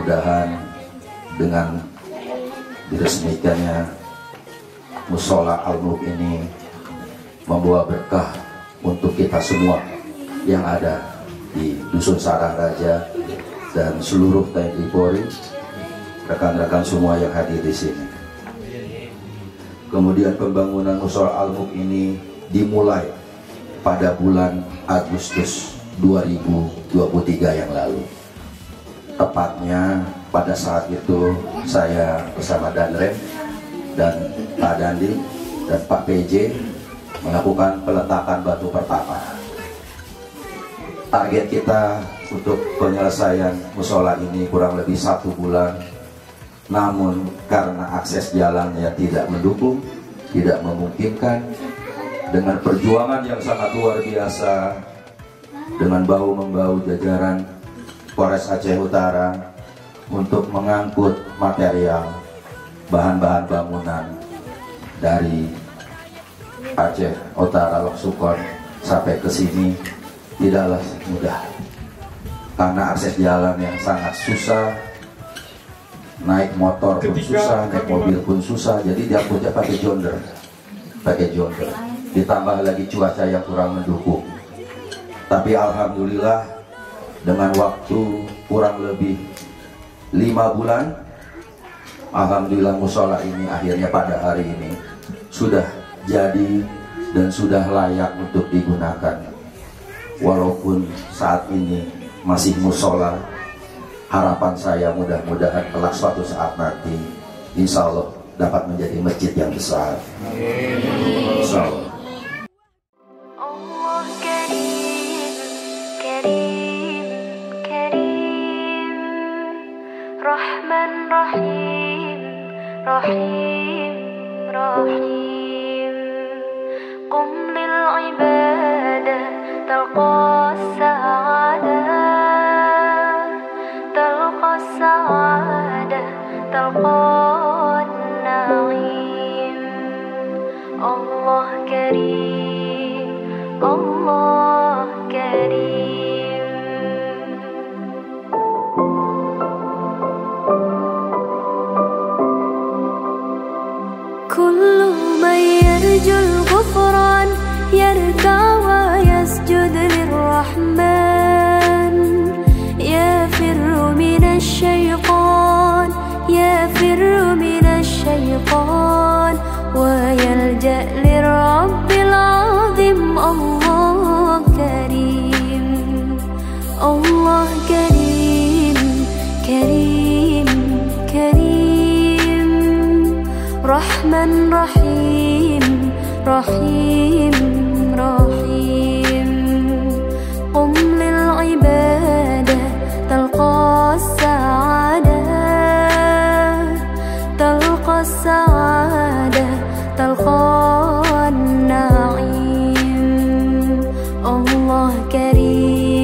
mudah-mudahan dengan diresmikannya Mushola Al-Mulk ini membawa berkah untuk kita semua yang ada di Dusun Sarah Raja dan seluruh TNI Polri, rekan-rekan semua yang hadir di sini. Kemudian pembangunan Mushola Al-Mulk ini dimulai pada bulan Agustus 2023 yang lalu. Tepatnya pada saat itu saya bersama Danrem dan Pak Dandi dan Pak PJ melakukan peletakan batu pertama. Target kita untuk penyelesaian musola ini kurang lebih 1 bulan, namun karena akses jalannya tidak mendukung, tidak memungkinkan, dengan perjuangan yang sangat luar biasa, dengan bahu-membahu jajaran Polres Aceh Utara untuk mengangkut material, bahan-bahan bangunan dari Aceh Utara Loksukon sampai ke sini tidaklah mudah karena akses jalan yang sangat susah, naik motor pun susah, naik mobil pun susah, jadi diangkutnya pakai jonder, ditambah lagi cuaca yang kurang mendukung. Tapi alhamdulillah dengan waktu kurang lebih 5 bulan, alhamdulillah musola ini akhirnya pada hari ini sudah jadi dan sudah layak untuk digunakan. Walaupun saat ini masih musola, harapan saya mudah-mudahan kelak suatu saat nanti insya Allah dapat menjadi masjid yang besar. Insya Allah. Rahman Rahim, Rahim, Rahim. Qum lil ibadah talqa sa'adah, talqa sa'adah, talqa na'im. Allah Karim, Allah Karim. كل من يرجو الغفران يركع ويسجد للرحمن يفر من الشيطان يفر من الشيطان ويلجأ للرب العظيم الله كريم الله كريم كريم كريم رحمن رحيم رحيم رحيم قم للعبادة تلقى السعادة تلقى السعادة تلقى النعيم الله كريم